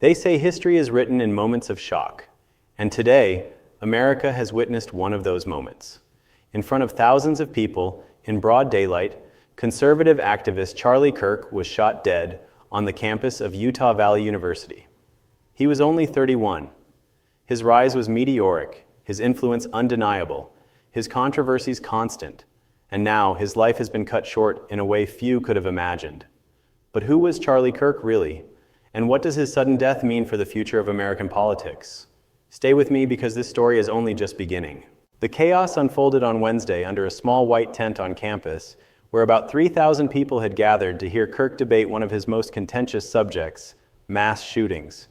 They say history is written in moments of shock, and today, America has witnessed one of those moments. In front of thousands of people, in broad daylight, conservative activist Charlie Kirk was shot dead on the campus of Utah Valley University. He was only 31. His rise was meteoric, his influence undeniable, his controversies constant, and now his life has been cut short in a way few could have imagined. But who was Charlie Kirk really? And what does his sudden death mean for the future of American politics? Stay with me because this story is only just beginning. The chaos unfolded on Wednesday under a small white tent on campus, where about 3,000 people had gathered to hear Kirk debate one of his most contentious subjects, mass shootings.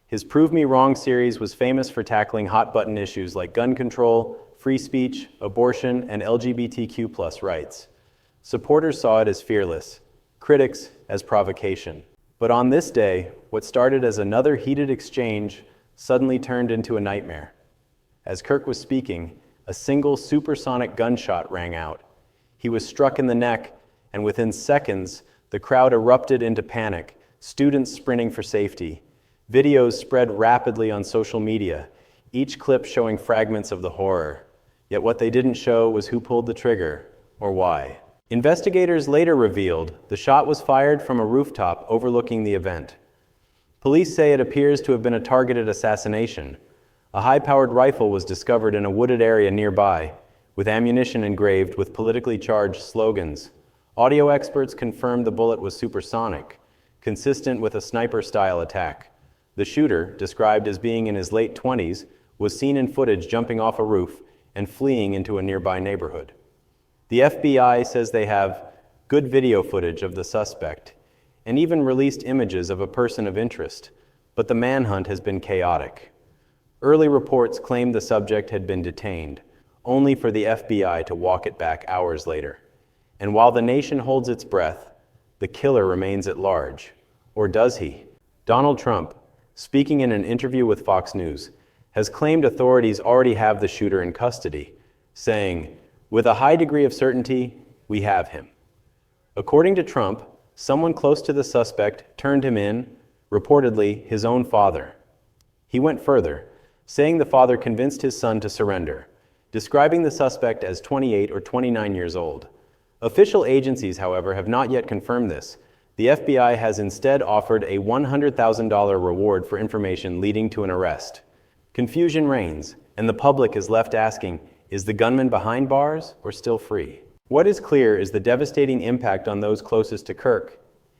His Prove Me Wrong series was famous for tackling hot-button issues like gun control, free speech, abortion, and LGBTQ+ rights. Supporters saw it as fearless, critics as provocation. But on this day, what started as another heated exchange suddenly turned into a nightmare. As Kirk was speaking, a single supersonic gunshot rang out. He was struck in the neck, and within seconds, the crowd erupted into panic, students sprinting for safety. Videos spread rapidly on social media, each clip showing fragments of the horror. Yet what they didn't show was who pulled the trigger, or why. Investigators later revealed the shot was fired from a rooftop overlooking the event. Police say it appears to have been a targeted assassination. A high-powered rifle was discovered in a wooded area nearby, with ammunition engraved with politically charged slogans. Audio experts confirmed the bullet was supersonic, consistent with a sniper-style attack. The shooter, described as being in his late 20s, was seen in footage jumping off a roof and fleeing into a nearby neighborhood. The FBI says they have good video footage of the suspect and even released images of a person of interest, but the manhunt has been chaotic. Early reports claimed the subject had been detained, only for the FBI to walk it back hours later. And while the nation holds its breath, the killer remains at large. Or does he? Donald Trump, speaking in an interview with Fox News, has claimed authorities already have the shooter in custody, saying, "With a high degree of certainty, we have him." According to Trump, someone close to the suspect turned him in, reportedly his own father. He went further, saying the father convinced his son to surrender, describing the suspect as 28 or 29 years old. Official agencies, however, have not yet confirmed this. The FBI has instead offered a $100,000 reward for information leading to an arrest. Confusion reigns, and the public is left asking, is the gunman behind bars or still free? What is clear is the devastating impact on those closest to Kirk.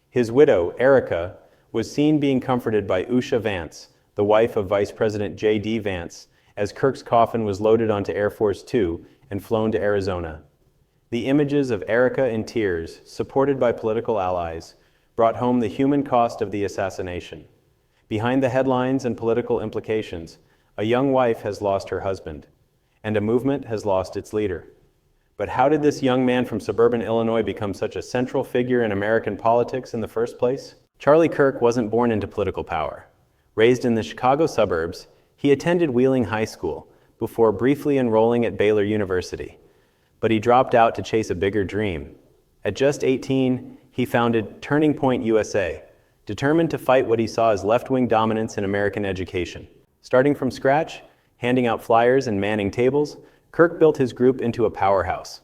His widow, Erica, was seen being comforted by Usha Vance, the wife of Vice President J.D. Vance, as Kirk's coffin was loaded onto Air Force Two and flown to Arizona. The images of Erica in tears, supported by political allies, brought home the human cost of the assassination. Behind the headlines and political implications, a young wife has lost her husband, and a movement has lost its leader. But how did this young man from suburban Illinois become such a central figure in American politics in the first place? Charlie Kirk wasn't born into political power. Raised in the Chicago suburbs, he attended Wheeling High School before briefly enrolling at Baylor University. But he dropped out to chase a bigger dream. At just 18, he founded Turning Point USA, determined to fight what he saw as left-wing dominance in American education. Starting from scratch, handing out flyers and manning tables, Kirk built his group into a powerhouse.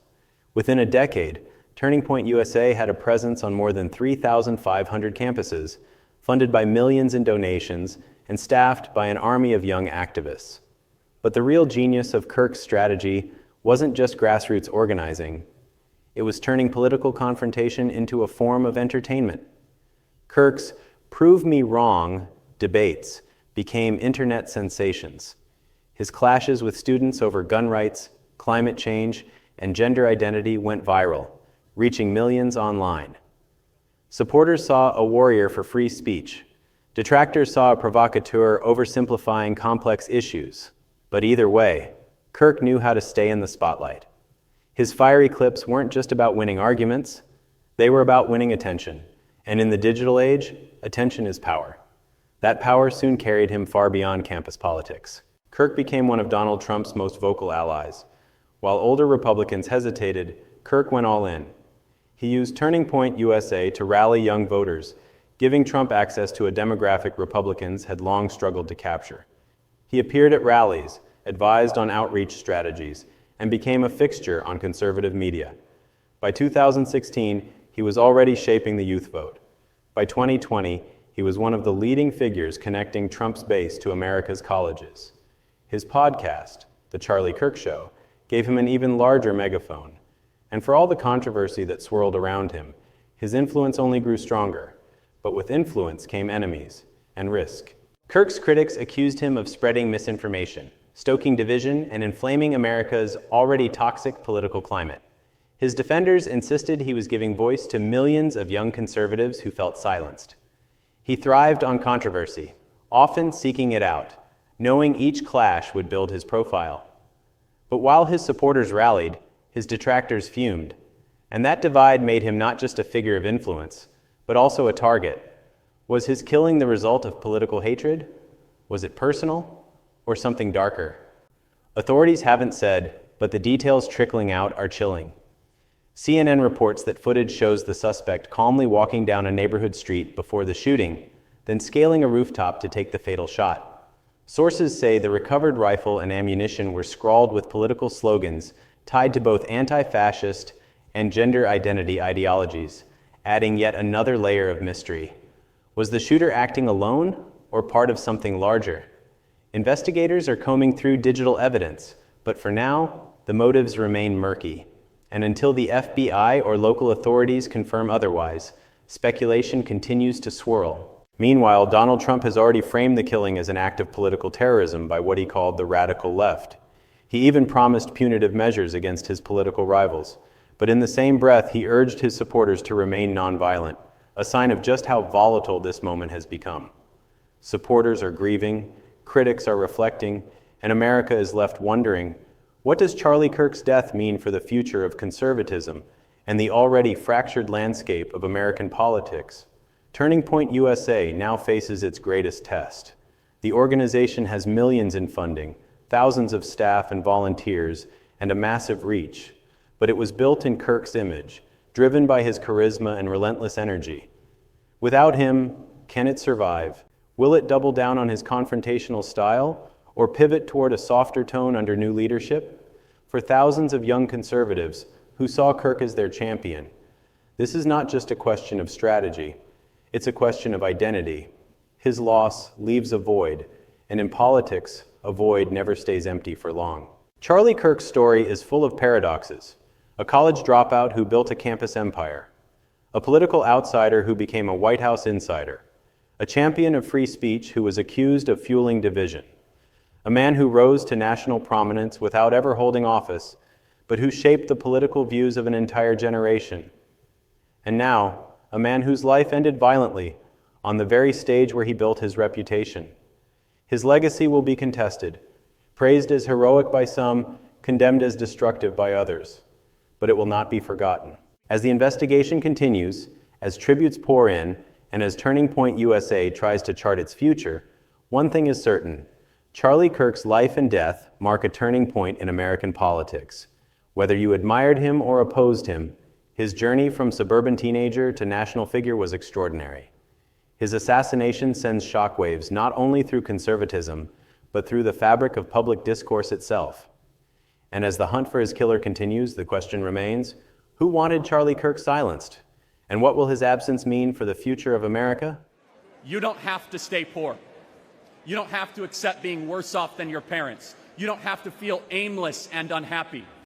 Within a decade, Turning Point USA had a presence on more than 3,500 campuses, funded by millions in donations and staffed by an army of young activists. But the real genius of Kirk's strategy wasn't just grassroots organizing. It was turning political confrontation into a form of entertainment. Kirk's Prove Me Wrong debates became internet sensations. His clashes with students over gun rights, climate change, and gender identity went viral, reaching millions online. Supporters saw a warrior for free speech. Detractors saw a provocateur oversimplifying complex issues. But either way, Kirk knew how to stay in the spotlight. His fiery clips weren't just about winning arguments, they were about winning attention. And in the digital age, attention is power. That power soon carried him far beyond campus politics. Kirk became one of Donald Trump's most vocal allies. While older Republicans hesitated, Kirk went all in. He used Turning Point USA to rally young voters, giving Trump access to a demographic Republicans had long struggled to capture. He appeared at rallies, advised on outreach strategies, and became a fixture on conservative media. By 2016, he was already shaping the youth vote. By 2020, he was one of the leading figures connecting Trump's base to America's colleges. His podcast, The Charlie Kirk Show, gave him an even larger megaphone. And for all the controversy that swirled around him, his influence only grew stronger. But with influence came enemies and risk. Kirk's critics accused him of spreading misinformation, stoking division, and inflaming America's already toxic political climate. His defenders insisted he was giving voice to millions of young conservatives who felt silenced. He thrived on controversy, often seeking it out, knowing each clash would build his profile. But while his supporters rallied, his detractors fumed, and that divide made him not just a figure of influence, but also a target. Was his killing the result of political hatred? Was it personal, or something darker? Authorities haven't said, but the details trickling out are chilling. CNN reports that footage shows the suspect calmly walking down a neighborhood street before the shooting, then scaling a rooftop to take the fatal shot. Sources say the recovered rifle and ammunition were scrawled with political slogans tied to both anti-fascist and gender identity ideologies, adding yet another layer of mystery. Was the shooter acting alone or part of something larger? Investigators are combing through digital evidence, but for now, the motives remain murky. And until the FBI or local authorities confirm otherwise, speculation continues to swirl. Meanwhile, Donald Trump has already framed the killing as an act of political terrorism by what he called the radical left. He even promised punitive measures against his political rivals. But in the same breath, he urged his supporters to remain nonviolent, a sign of just how volatile this moment has become. Supporters are grieving, critics are reflecting, and America is left wondering, what does Charlie Kirk's death mean for the future of conservatism and the already fractured landscape of American politics? Turning Point USA now faces its greatest test. The organization has millions in funding, thousands of staff and volunteers, and a massive reach. But it was built in Kirk's image, driven by his charisma and relentless energy. Without him, can it survive? Will it double down on his confrontational style, or pivot toward a softer tone under new leadership? For thousands of young conservatives who saw Kirk as their champion, this is not just a question of strategy, it's a question of identity. His loss leaves a void, and in politics, a void never stays empty for long. Charlie Kirk's story is full of paradoxes. A college dropout who built a campus empire, a political outsider who became a White House insider, a champion of free speech who was accused of fueling division, a man who rose to national prominence without ever holding office, but who shaped the political views of an entire generation. And now, a man whose life ended violently on the very stage where he built his reputation. His legacy will be contested, praised as heroic by some, condemned as destructive by others. But it will not be forgotten. As the investigation continues, as tributes pour in, and as Turning Point USA tries to chart its future, one thing is certain: Charlie Kirk's life and death mark a turning point in American politics. Whether you admired him or opposed him, his journey from suburban teenager to national figure was extraordinary. His assassination sends shockwaves not only through conservatism, but through the fabric of public discourse itself. And as the hunt for his killer continues, the question remains, who wanted Charlie Kirk silenced? And what will his absence mean for the future of America? You don't have to stay poor. You don't have to accept being worse off than your parents. You don't have to feel aimless and unhappy.